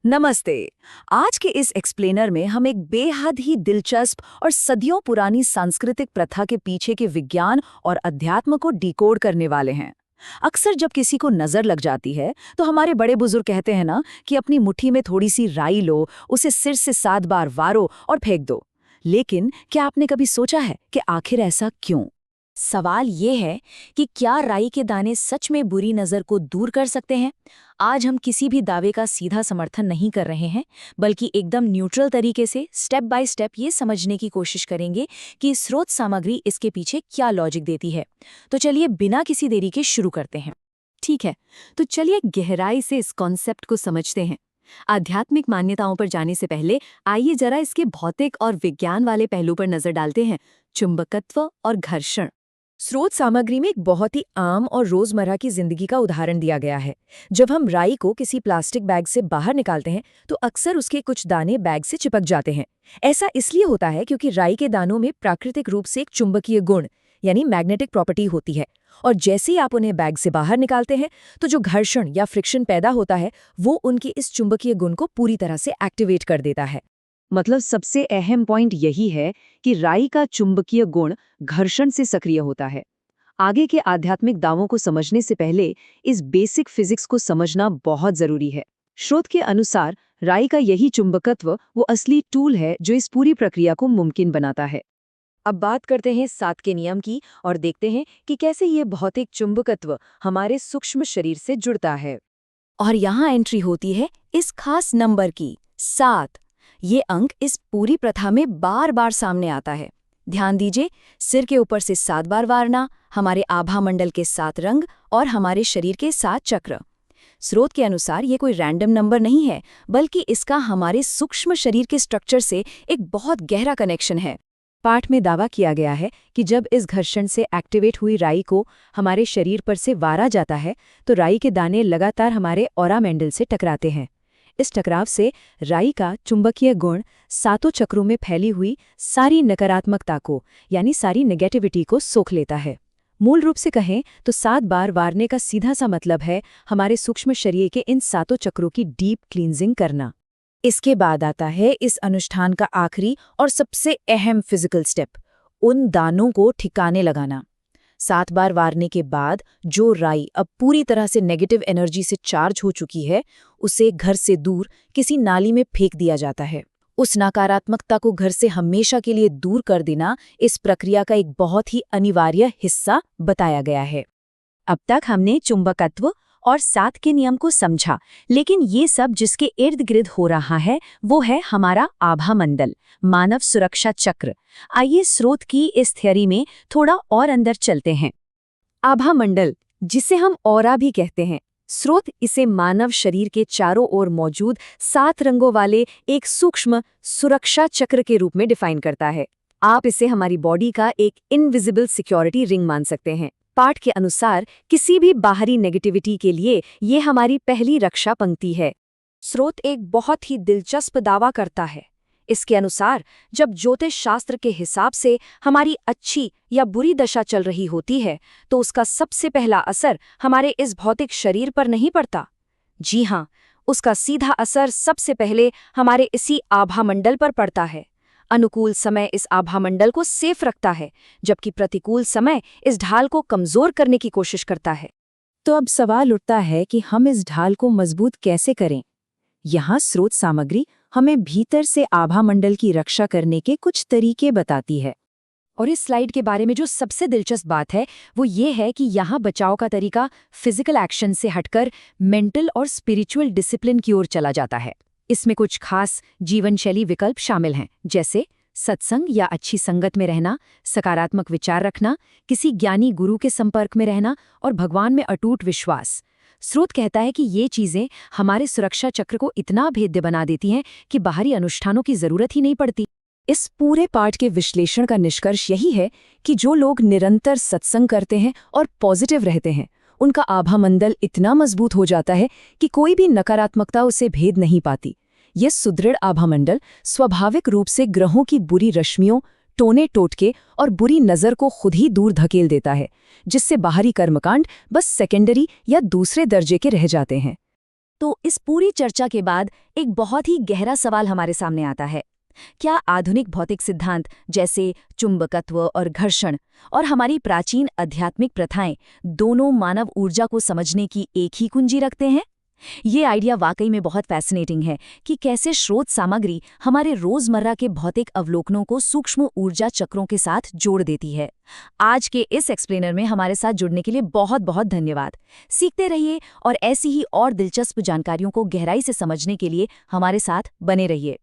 नमस्ते। आज के इस एक्सप्लेनर में हम एक बेहद ही दिलचस्प और सदियों पुरानी सांस्कृतिक प्रथा के पीछे के विज्ञान और अध्यात्म को डिकोड करने वाले हैं। अक्सर जब किसी को नजर लग जाती है तो हमारे बड़े बुजुर्ग कहते हैं ना कि अपनी मुट्ठी में थोड़ी सी राई लो, उसे सिर से 7 बार वारो और फेंक दो। लेकिन क्या आपने कभी सोचा है कि आखिर ऐसा क्यों? सवाल ये है कि क्या राई के दाने सच में बुरी नज़र को दूर कर सकते हैं। आज हम किसी भी दावे का सीधा समर्थन नहीं कर रहे हैं, बल्कि एकदम न्यूट्रल तरीके से स्टेप बाय स्टेप ये समझने की कोशिश करेंगे कि स्रोत सामग्री इसके पीछे क्या लॉजिक देती है। तो चलिए बिना किसी देरी के शुरू करते हैं। ठीक है, तो चलिए गहराई से इस कॉन्सेप्ट को समझते हैं। आध्यात्मिक मान्यताओं पर जाने से पहले आइए जरा इसके भौतिक और विज्ञान वाले पहलू पर नजर डालते हैं, चुंबकत्व और घर्षण। स्रोत सामग्री में एक बहुत ही आम और रोजमर्रा की जिंदगी का उदाहरण दिया गया है। जब हम राई को किसी प्लास्टिक बैग से बाहर निकालते हैं तो अक्सर उसके कुछ दाने बैग से चिपक जाते हैं। ऐसा इसलिए होता है क्योंकि राई के दानों में प्राकृतिक रूप से एक चुंबकीय गुण यानी मैग्नेटिक प्रॉपर्टी होती है, और जैसे ही आप उन्हें बैग से बाहर निकालते हैं तो जो घर्षण या फ्रिक्शन पैदा होता है वो उनके इस चुंबकीय गुण को पूरी तरह से एक्टिवेट कर देता है। मतलब सबसे अहम पॉइंट यही है कि राई का चुंबकीय गुण घर्षण से सक्रिय होता है। आगे के आध्यात्मिक दावों को समझने से पहले इस बेसिक फिजिक्स को समझना बहुत जरूरी है। स्रोत के अनुसार राई का यही चुंबकत्व वो असली टूल है जो इस पूरी प्रक्रिया को मुमकिन बनाता है। अब बात करते हैं 7 के नियम की और देखते हैं कि कैसे ये भौतिक चुंबकत्व हमारे सूक्ष्म शरीर से जुड़ता है। और यहाँ एंट्री होती है इस खास नंबर की, 7। ये अंक इस पूरी प्रथा में बार बार सामने आता है। ध्यान दीजिए, सिर के ऊपर से 7 बार वारना, हमारे आभा मंडल के 7 रंग और हमारे शरीर के 7 चक्र। स्रोत के अनुसार ये कोई रैंडम नंबर नहीं है, बल्कि इसका हमारे सूक्ष्म शरीर के स्ट्रक्चर से एक बहुत गहरा कनेक्शन है। पाठ में दावा किया गया है कि जब इस घर्षण से एक्टिवेट हुई राई को हमारे शरीर पर से वारा जाता है तो राई के दाने लगातार हमारे ऑरा मंडल से टकराते हैं। इस टकराव से राई का चुंबकीय गुण 7 चक्रों में फैली हुई सारी नकारात्मकता को यानी सारी नेगेटिविटी को सोख लेता है। मूल रूप से कहें तो 7 बार वारने का सीधा सा मतलब है हमारे सूक्ष्म शरीर के इन 7 चक्रों की डीप क्लींजिंग करना। इसके बाद आता है इस अनुष्ठान का आखिरी और सबसे अहम फिजिकल स्टेप, उन दानों को ठिकाने लगाना। 7 बार वारने के बाद जो राई अब पूरी तरह से नेगेटिव एनर्जी से चार्ज हो चुकी है उसे घर से दूर किसी नाली में फेंक दिया जाता है। उस नकारात्मकता को घर से हमेशा के लिए दूर कर देना इस प्रक्रिया का एक बहुत ही अनिवार्य हिस्सा बताया गया है। अब तक हमने चुंबकत्व और 7 के नियम को समझा, लेकिन ये सब जिसके इर्द गिर्द हो रहा है वो है हमारा आभा मंडल, मानव सुरक्षा चक्र। आइए स्रोत की इस थ्योरी में थोड़ा और अंदर चलते हैं। आभा मंडल, जिसे हम ऑरा भी कहते हैं, स्रोत इसे मानव शरीर के चारों ओर मौजूद 7 रंगों वाले एक सूक्ष्म सुरक्षा चक्र के रूप में डिफाइन करता है। आप इसे हमारी बॉडी का एक इनविजिबल सिक्योरिटी रिंग मान सकते हैं। पाठ के अनुसार किसी भी बाहरी नेगेटिविटी के लिए ये हमारी पहली रक्षा पंक्ति है। स्रोत एक बहुत ही दिलचस्प दावा करता है। इसके अनुसार जब ज्योतिष शास्त्र के हिसाब से हमारी अच्छी या बुरी दशा चल रही होती है तो उसका सबसे पहला असर हमारे इस भौतिक शरीर पर नहीं पड़ता। जी हाँ, उसका सीधा असर सबसे पहले हमारे इसी आभा मंडल पर पड़ता है। अनुकूल समय इस आभा मंडल को सेफ रखता है, जबकि प्रतिकूल समय इस ढाल को कमजोर करने की कोशिश करता है। तो अब सवाल उठता है कि हम इस ढाल को मजबूत कैसे करें? यहाँ स्रोत सामग्री हमें भीतर से आभा मंडल की रक्षा करने के कुछ तरीके बताती है। और इस स्लाइड के बारे में जो सबसे दिलचस्प बात है वो ये है कि यहाँ बचाव का तरीका फिजिकल एक्शन से हटकर मेंटल और स्पिरिचुअल डिसिप्लिन की ओर चला जाता है। इसमें कुछ खास जीवन शैली विकल्प शामिल हैं, जैसे सत्संग या अच्छी संगत में रहना, सकारात्मक विचार रखना, किसी ज्ञानी गुरु के संपर्क में रहना और भगवान में अटूट विश्वास। स्रोत कहता है कि ये चीजें हमारे सुरक्षा चक्र को इतना भेद्य बना देती हैं कि बाहरी अनुष्ठानों की जरूरत ही नहीं पड़ती। इस पूरे पाठ के विश्लेषण का निष्कर्ष यही है कि जो लोग निरंतर सत्संग करते हैं और पॉजिटिव रहते हैं उनका आभा मंडल इतना मजबूत हो जाता है कि कोई भी नकारात्मकता उसे भेद नहीं पाती। यह सुदृढ़ आभा मंडल स्वाभाविक रूप से ग्रहों की बुरी रश्मियों, टोने टोटके और बुरी नज़र को खुद ही दूर धकेल देता है, जिससे बाहरी कर्मकांड बस सेकेंडरी या दूसरे दर्जे के रह जाते हैं। तो इस पूरी चर्चा के बाद एक बहुत ही गहरा सवाल हमारे सामने आता है। क्या आधुनिक भौतिक सिद्धांत जैसे चुंबकत्व और घर्षण और हमारी प्राचीन आध्यात्मिक प्रथाएं दोनों मानव ऊर्जा को समझने की एक ही कुंजी रखते हैं? ये आइडिया वाकई में बहुत फैसिनेटिंग है कि कैसे स्रोत सामग्री हमारे रोजमर्रा के भौतिक अवलोकनों को सूक्ष्म ऊर्जा चक्रों के साथ जोड़ देती है। आज के इस एक्सप्लेनर में हमारे साथ जुड़ने के लिए बहुत बहुत धन्यवाद। सीखते रहिए और ऐसी ही और दिलचस्प जानकारियों को गहराई से समझने के लिए हमारे साथ बने रहिए।